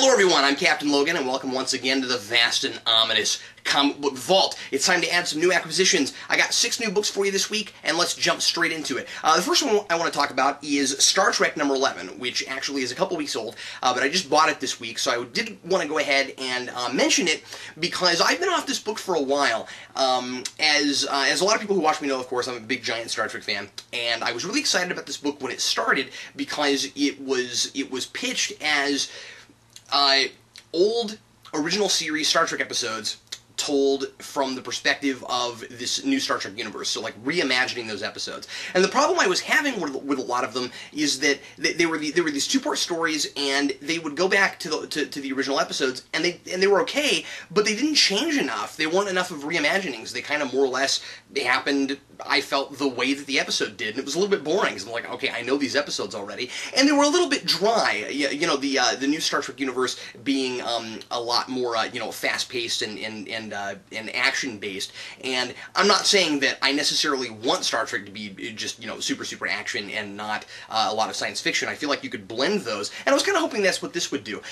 Hello everyone, I'm Captain Logan, and welcome once again to the vast and ominous comic book vault. It's time to add some new acquisitions. I got 6 new books for you this week, and let's jump straight into it. The first one I want to talk about is Star Trek number 11, which actually is a couple weeks old, but I just bought it this week, so I did want to go ahead and mention it because I've been off this book for a while. As a lot of people who watch me know, of course, I'm a big giant Star Trek fan, and I was really excited about this book when it started because it was pitched as old original series Star Trek episodes told from the perspective of this new Star Trek universe, so like reimagining those episodes. And the problem I was having with a lot of them is that they were these 2-part stories, and they would go back to the original episodes, and they were okay, but they didn't change enough. They weren't enough of reimaginings. They kind of more or less happened, I felt, the way that the episode did, and it was a little bit boring, because I'm like, okay, I know these episodes already, and they were a little bit dry. You know, the new Star Trek universe being a lot more fast-paced and action-based. And I'm not saying that I necessarily want Star Trek to be just super action and not a lot of science fiction. I feel like you could blend those, and I was kind of hoping that's what this would do.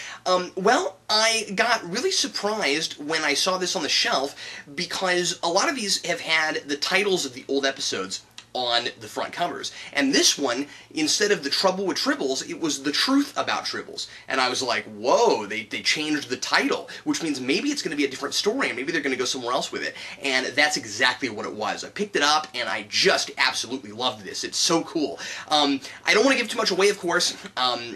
Well, I got really surprised when I saw this on the shelf because a lot of these have had the titles of the old episodes on the front covers. And this one, instead of The Trouble with Tribbles, it was The Truth About Tribbles. And I was like, whoa, they changed the title, which means maybe it's going to be a different story, and maybe they're going to go somewhere else with it. And that's exactly what it was. I picked it up, and I just absolutely loved this. It's so cool. I don't want to give too much away, of course.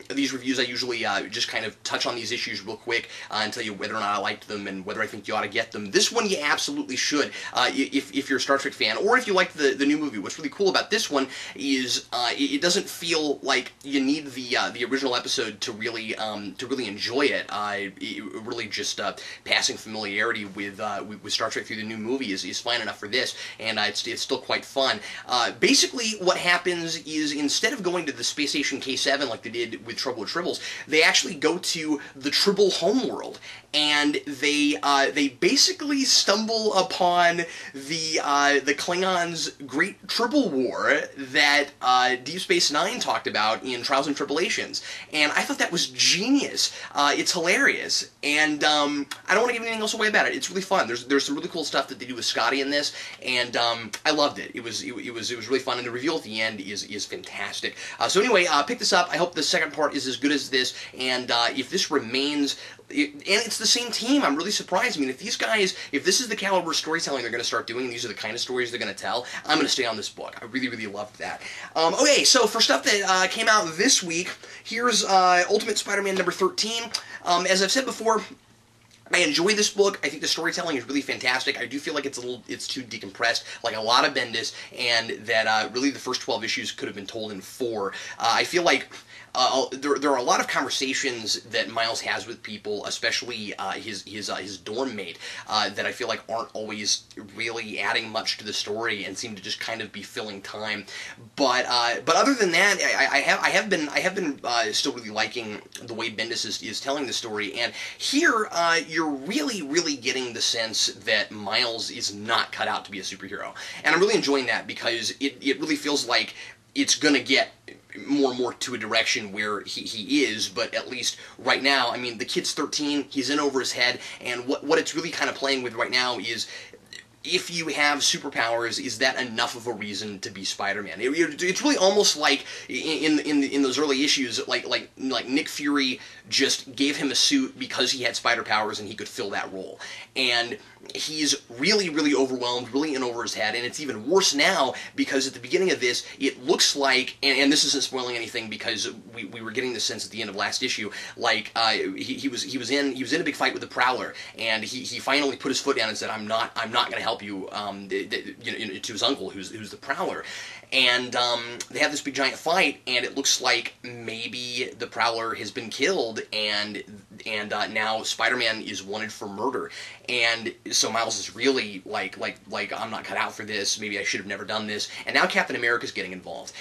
These reviews, I usually just kind of touch on these issues real quick and tell you whether or not I liked them and whether I think you ought to get them. This one you absolutely should, if you're a Star Trek fan, or if you like the new movie. What's really cool about this one is it doesn't feel like you need the original episode to really enjoy it. Really just passing familiarity with Star Trek through the new movie is fine enough for this, and it's still quite fun. Basically, what happens is instead of going to the space station K7 like they did with Trouble with Tribbles, they actually go to the Tribble homeworld, and they basically stumble upon the Klingons' great Tribble war that Deep Space Nine talked about in Trials and Tribulations, and I thought that was genius. It's hilarious, and I don't want to give anything else away about it. It's really fun. There's some really cool stuff that they do with Scotty in this, and I loved it. It was really fun, and the reveal at the end is fantastic. So anyway, pick this up. I hope the second part is as good as this, and if this remains. And it's the same team. I'm really surprised. I mean, if this is the caliber of storytelling they're going to start doing, and these are the kind of stories they're going to tell, I'm going to stay on this book. I really loved that. Okay, so for stuff that came out this week, here's Ultimate Spider-Man number 13. As I've said before, I enjoy this book. I think the storytelling is really fantastic. I do feel like it's too decompressed, like a lot of Bendis, and that really the first 12 issues could have been told in 4. I feel like there are a lot of conversations that Miles has with people, especially his dorm mate, that I feel like aren't always really adding much to the story and seem to just kind of be filling time. But other than that, I have been still really liking the way Bendis is telling the story. And here you're really getting the sense that Miles is not cut out to be a superhero, and I'm really enjoying that because it really feels like it's gonna get more and more to a direction where he is, but at least right now, I mean, the kid's 13, he's in over his head, and what it's really kind of playing with right now is, if you have superpowers, is that enough of a reason to be Spider-Man? It's really almost like in those early issues, like Nick Fury just gave him a suit because he had spider powers and he could fill that role. And he's really overwhelmed, really in over his head, and it's even worse now because at the beginning of this, it looks like, and this isn't spoiling anything because we were getting the sense at the end of last issue, like he was in a big fight with the Prowler, and he finally put his foot down and said, I'm not going to help you, to his uncle who's the Prowler. And they have this big giant fight, and it looks like maybe the Prowler has been killed, and now Spider-Man is wanted for murder. And so Miles is really like I'm not cut out for this. Maybe I should have never done this. And now Captain America's getting involved.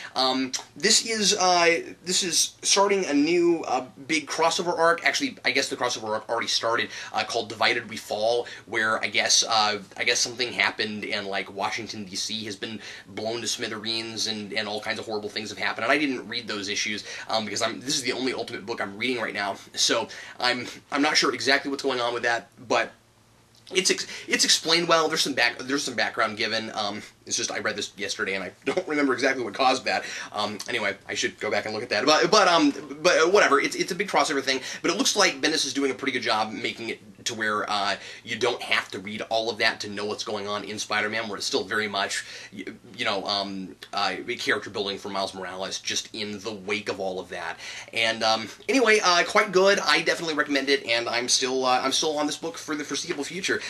This is starting a new big crossover arc. Actually, I guess the crossover arc already started, called Divided We Fall, where I guess something happened and like Washington D.C. has been blown to smithereens and all kinds of horrible things have happened. And I didn't read those issues because this is the only Ultimate book I'm reading right now. So I'm not sure exactly what's going on with that, but it's explained well. There's some background given. It's just I read this yesterday and I don't remember exactly what caused that. Anyway, I should go back and look at that. But whatever. It's a big crossover thing. But it looks like Bendis is doing a pretty good job making it to where you don't have to read all of that to know what's going on in Spider-Man, where it's still very much, character building for Miles Morales, just in the wake of all of that. And anyway, quite good. I definitely recommend it, and I'm still on this book for the foreseeable future.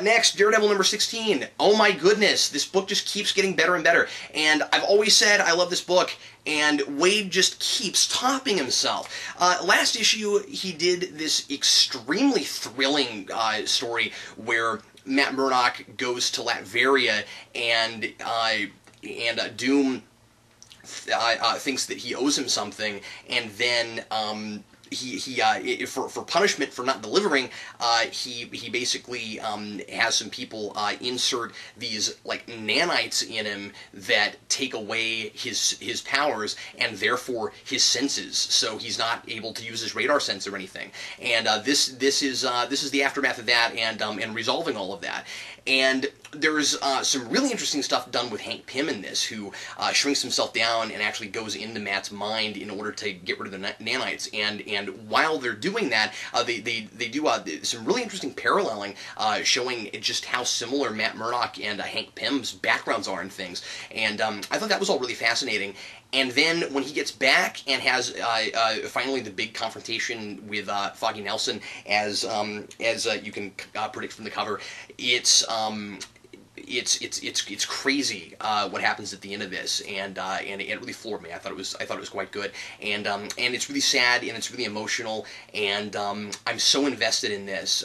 Next, Daredevil number 16. Oh my goodness, this book just keeps getting better and better. And I've always said I love this book, and Wade just keeps topping himself. Last issue, he did this extremely thrilling story where Matt Murdock goes to Latveria, and Doom thinks that he owes him something, and then for punishment for not delivering, he basically has some people insert these like nanites in him that take away his powers and therefore his senses, so he's not able to use his radar sense or anything. And this is the aftermath of that, and resolving all of that. And there's some really interesting stuff done with Hank Pym in this, who shrinks himself down and actually goes into Matt's mind in order to get rid of the nanites. And while they're doing that, they do some really interesting paralleling, showing just how similar Matt Murdock and Hank Pym's backgrounds are and things. And I thought that was all really fascinating. And then when he gets back and has finally the big confrontation with Foggy Nelson, as you can predict from the cover, it's crazy what happens at the end of this, and it really floored me. I thought it was quite good, and it's really sad and it's really emotional, and I'm so invested in this.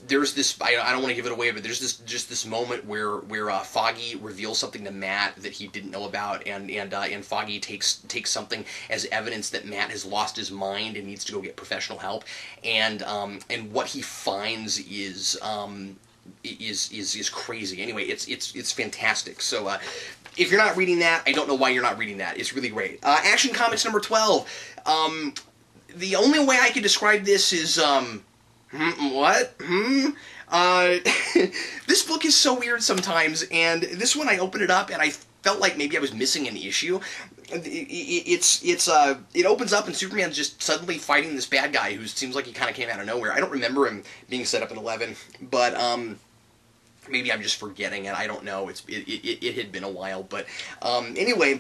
There's this, I don't want to give it away, but there's this moment where Foggy reveals something to Matt that he didn't know about, and Foggy takes something as evidence that Matt has lost his mind and needs to go get professional help, and what he finds is crazy. Anyway, it's fantastic. So if you're not reading that, I don't know why you're not reading that. It's really great. Action Comics number 12. The only way I could describe this is this book is so weird sometimes, and this one I opened it up and I felt like maybe I was missing an issue. It opens up and Superman's just suddenly fighting this bad guy who seems like he kind of came out of nowhere. I don't remember him being set up in 11, but maybe I'm just forgetting it. I don't know. It had been a while, but anyway.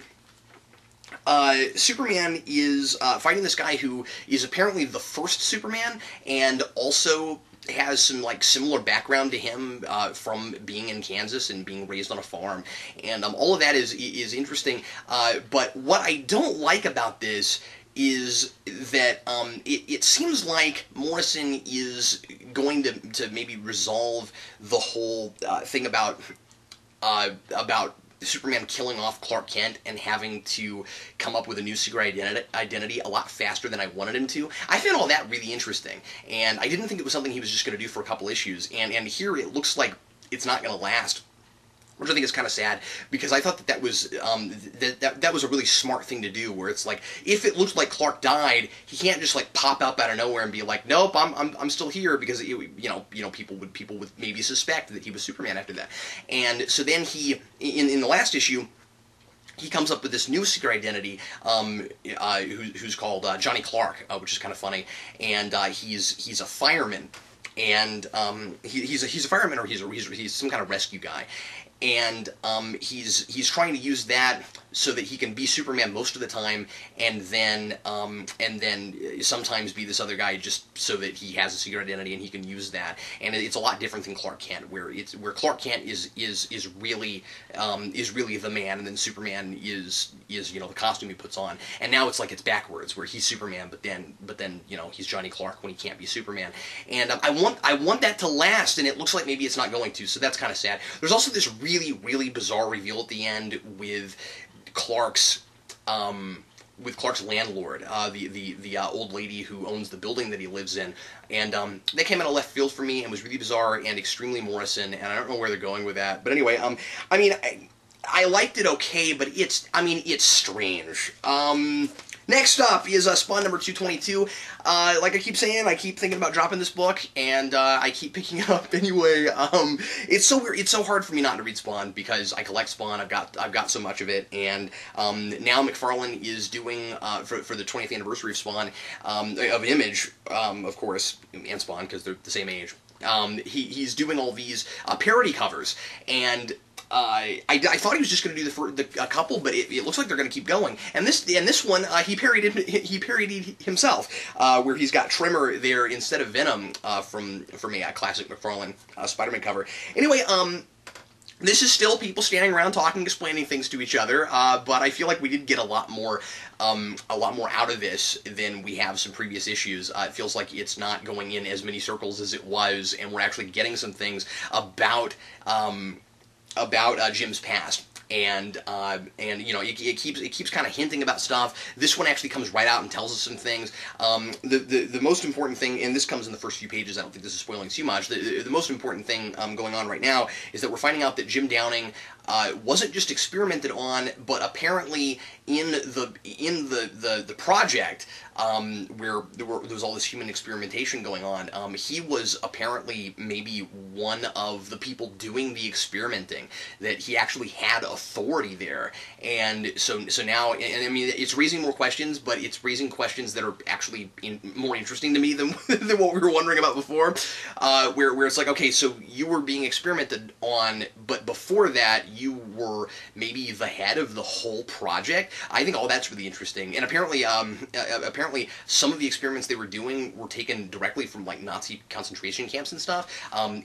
Superman is fighting this guy who is apparently the first Superman, and also has some like similar background to him from being in Kansas and being raised on a farm, and all of that is interesting. But what I don't like about this is that it seems like Morrison is going to maybe resolve the whole thing about Superman killing off Clark Kent and having to come up with a new secret identity a lot faster than I wanted him to. I found all that really interesting, and I didn't think it was something he was just going to do for a couple issues, and here it looks like it's not going to last, which I think is kind of sad, because I thought that was that was a really smart thing to do, where it's like, if it looks like Clark died, he can't just like pop up out of nowhere and be like, nope, I'm still here, because people would maybe suspect that he was Superman after that. And so then he in the last issue, he comes up with this new secret identity, who's called Johnny Clark, which is kind of funny, and he's a fireman, and he's a fireman, or he's some kind of rescue guy. And he's trying to use that so that he can be Superman most of the time, and then sometimes be this other guy, just so that he has a secret identity and he can use that. And it's a lot different than Clark Kent, where Clark Kent is really the man, and then Superman is the costume he puts on. And now it's like it's backwards, where he's Superman, but then he's Johnny Clark when he can't be Superman. And I want that to last, and it looks like maybe it's not going to. So that's kind of sad. There's also this really bizarre reveal at the end with Clark's landlord, the old lady who owns the building that he lives in, and that came out of left field for me and was really bizarre and extremely Morrison, and I don't know where they're going with that. But anyway, I liked it okay, but it's strange. Next up is Spawn number 222. Like I keep saying, I keep thinking about dropping this book, and I keep picking it up anyway. It's so weird. It's so hard for me not to read Spawn because I collect Spawn. I've got so much of it, and now McFarlane is doing for the 20th anniversary of Spawn, of Image, of course, and Spawn because they're the same age. He's doing all these parody covers, and I thought he was just going to do a couple, but it looks like they're going to keep going. And this one he parodied himself, where he's got Trimmer there instead of Venom from a classic McFarlane Spider-Man cover. Anyway, this is still people standing around talking, explaining things to each other, but I feel like we did get a lot more out of this than we have some previous issues. It feels like it's not going in as many circles as it was, and we're actually getting some things about Jim's past, and you know, it keeps kind of hinting about stuff. This one actually comes right out and tells us some things. The most important thing, and this comes in the first few pages, I don't think this is spoiling too much, the most important thing going on right now is that we're finding out that Jim Downing wasn't just experimented on, but apparently in the project, where there was all this human experimentation going on, he was apparently maybe one of the people doing the experimenting, that he actually had authority there. And so now, and I mean, it's raising more questions, but it's raising questions that are actually more interesting to me than what we were wondering about before, where it's like, okay, so you were being experimented on, but before that, you were maybe the head of the whole project. I think all that's really interesting. And apparently some of the experiments they were doing were taken directly from like Nazi concentration camps and stuff.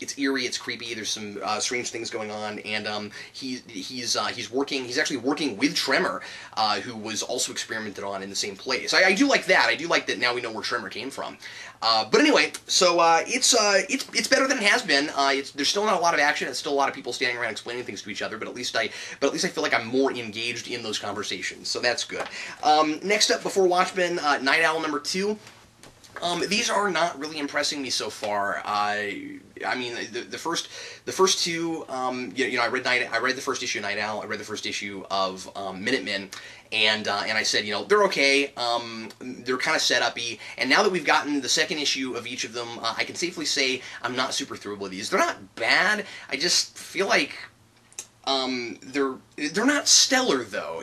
It's eerie, it's creepy. There's some strange things going on, and he's actually working with Tremor, who was also experimented on in the same place. I do like that. I do like that now we know where Tremor came from. But anyway, so it's better than it has been. There's still not a lot of action. It's still a lot of people standing around explaining things to each other. But at least I feel like I'm more engaged in those conversations. So that's good. Next up, before Watchmen, Night Owl number 2. These are not really impressing me so far. I mean, the first two. I read the first issue of Night Owl. I read the first issue of Minutemen, and I said, you know, they're okay. They're kind of set-up-y. And now that we've gotten the second issue of each of them, I can safely say I'm not super thrilled with these. They're not bad. I just feel like they're not stellar, though.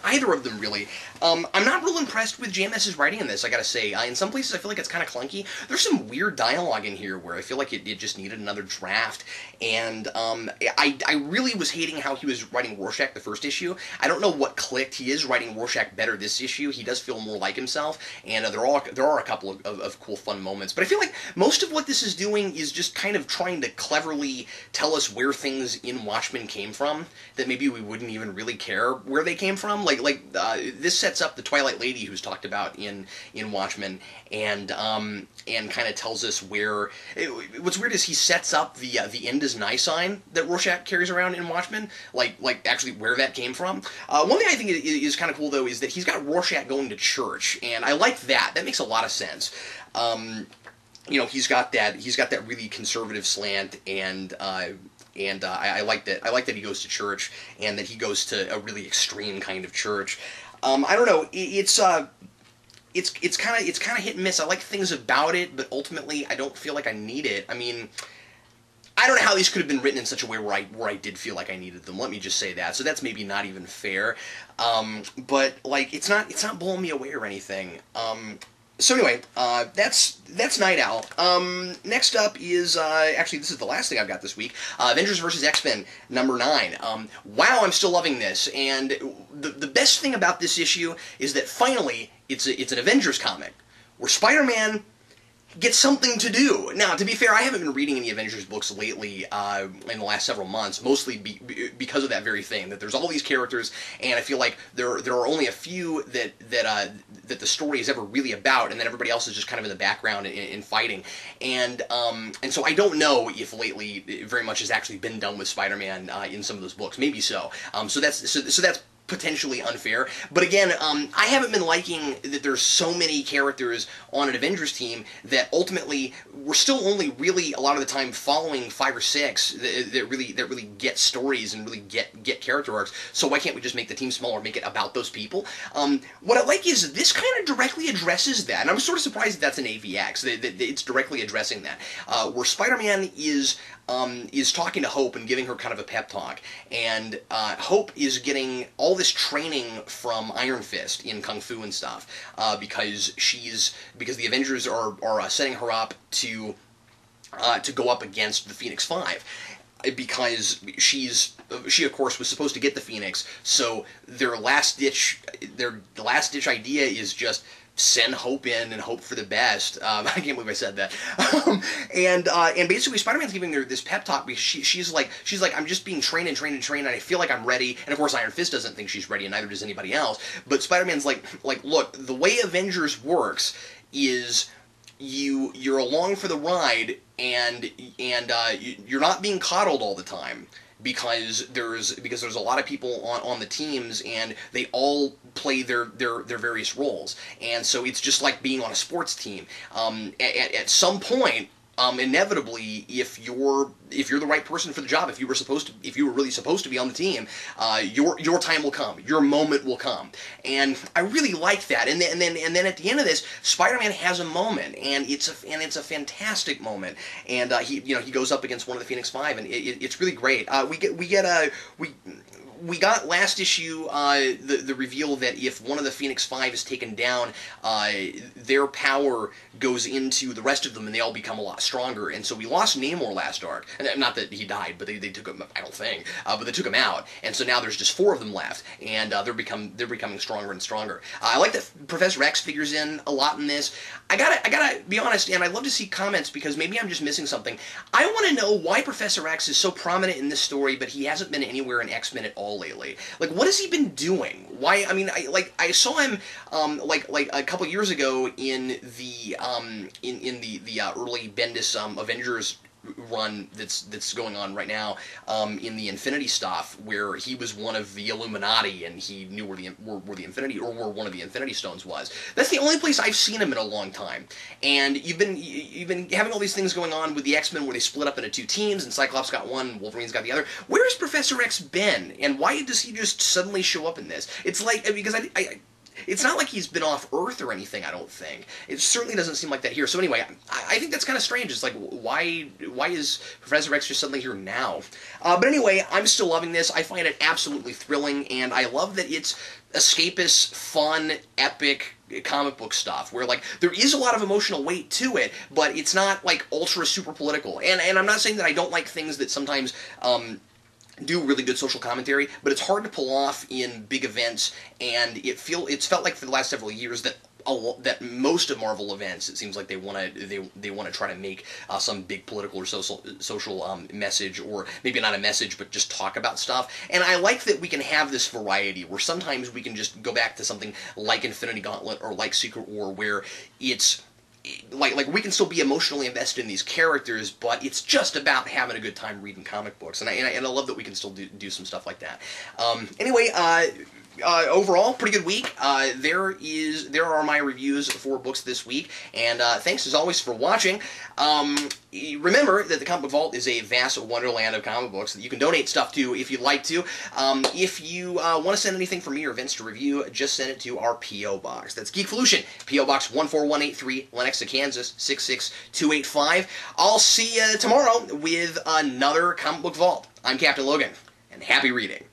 Either of them, really. I'm not real impressed with JMS's writing in this, I gotta say. In some places, I feel like it's kind of clunky. There's some weird dialogue in here where I feel like it just needed another draft, and I really was hating how he was writing Rorschach the first issue. I don't know what clicked. He is writing Rorschach better this issue. He does feel more like himself, and there are a couple of cool, fun moments. But I feel like most of what this is doing is just kind of trying to cleverly tell us where things in Watchmen came from, that maybe we wouldn't even really care where they came from. This sets up the Twilight Lady who's talked about in Watchmen, and kind of tells us where. What's weird is he sets up the end is nigh sign that Rorschach carries around in Watchmen, like actually where that came from. One thing I think is kind of cool, though, is that he's got Rorschach going to church, and I like that. That makes a lot of sense. You know, he's got that really conservative slant, and I like that. I like that he goes to church, and that he goes to a really extreme kind of church. I don't know. It's kind of hit and miss. I like things about it, but ultimately I don't feel like I need it. I mean, I don't know how these could have been written in such a way where I did feel like I needed them. Let me just say that. So that's maybe not even fair. But like, it's not blowing me away or anything. So anyway, that's Night Owl. Next up is, actually this is the last thing I've got this week, Avengers vs. X-Men number 9. Wow, I'm still loving this, and the best thing about this issue is that finally it's an Avengers comic, where Spider-Man gets something to do. Now, to be fair, I haven't been reading any Avengers books lately in the last several months, mostly because of that very thing, that there's all these characters, and I feel like there are only a few that the story is ever really about, and then everybody else is just kind of in the background in fighting. And so I don't know if lately very much has actually been done with Spider-Man in some of those books. Maybe so. So that's potentially unfair. But again, I haven't been liking that there's so many characters on an Avengers team that ultimately we're still only really a lot of the time following 5 or 6 that really get stories and really get character arcs. So why can't we just make the team smaller, make it about those people? What I like is this kind of directly addresses that, and I'm sort of surprised that that's an AVX. That it's directly addressing that, where Spider-Man is talking to Hope and giving her kind of a pep talk, and Hope is getting all this training from Iron Fist in Kung Fu and stuff, because the Avengers are setting her up to go up against the Phoenix Five, because she of course was supposed to get the Phoenix, so their last ditch idea is just send Hope in and hope for the best. I can't believe I said that. And basically Spider-Man's giving her this pep talk because she's like, I'm just being trained and I feel like I'm ready. And of course Iron Fist doesn't think she's ready, and neither does anybody else. But Spider-Man's like, look, the way Avengers works is you're along for the ride, and you're not being coddled all the time. Because there's a lot of people on the teams, and they all play their various roles, and so it's just like being on a sports team. At some point, inevitably, if you're the right person for the job, if you were really supposed to be on the team, your time will come, your moment will come, and I really like that. And then at the end of this, Spider-Man has a moment, and it's a fantastic moment, and he goes up against one of the Phoenix Five, and it's really great. We got last issue the reveal that if one of the Phoenix Five is taken down, their power goes into the rest of them, and they all become a lot stronger. And so we lost Namor last arc, and not that he died, but they took him. I don't think, but they took him out, and so now there's just 4 of them left, and they're becoming stronger and stronger. I like that Professor X figures in a lot in this. I gotta be honest, and I'd love to see comments, because maybe I'm just missing something. I want to know why Professor X is so prominent in this story, but he hasn't been anywhere in X-Men at all lately. Like, what has he been doing? Why? I mean, I saw him like a couple years ago in the early Bendis Avengers run that's going on right now, in the Infinity stuff, where he was one of the Illuminati, and he knew where the Infinity, or where one of the Infinity Stones was. That's the only place I've seen him in a long time. And you've been having all these things going on with the X-Men, where they split up into 2 teams, and Cyclops got one, Wolverine's got the other. Where has Professor X been, and why does he just suddenly show up in this? It's like, because it's not like he's been off Earth or anything, I don't think. It certainly doesn't seem like that here. So anyway, I think that's kind of strange. It's like, why is Professor X just suddenly here now? But anyway, I'm still loving this. I find it absolutely thrilling, and I love that it's escapist, fun, epic comic book stuff, where, like, there is a lot of emotional weight to it, but it's not, like, ultra super political. And I'm not saying that I don't like things that sometimes do really good social commentary, but it's hard to pull off in big events, and it's felt like for the last several years that most of Marvel events, it seems like they want to try to make some big political or social message, or maybe not a message, but just talk about stuff. And I like that we can have this variety, where sometimes we can just go back to something like Infinity Gauntlet or like Secret War, where it's like we can still be emotionally invested in these characters, but it's just about having a good time reading comic books, and I love that we can still do some stuff like that. Anyway, overall, pretty good week. There are my reviews for books this week, and thanks as always for watching. Remember that the Comic Book Vault is a vast wonderland of comic books that you can donate stuff to if you'd like to. If you want to send anything for me or Vince to review, just send it to our P.O. Box. That's Geekvolution, P.O. Box 14183, Lenexa, Kansas 66285. I'll see you tomorrow with another Comic Book Vault. I'm Captain Logan, and happy reading.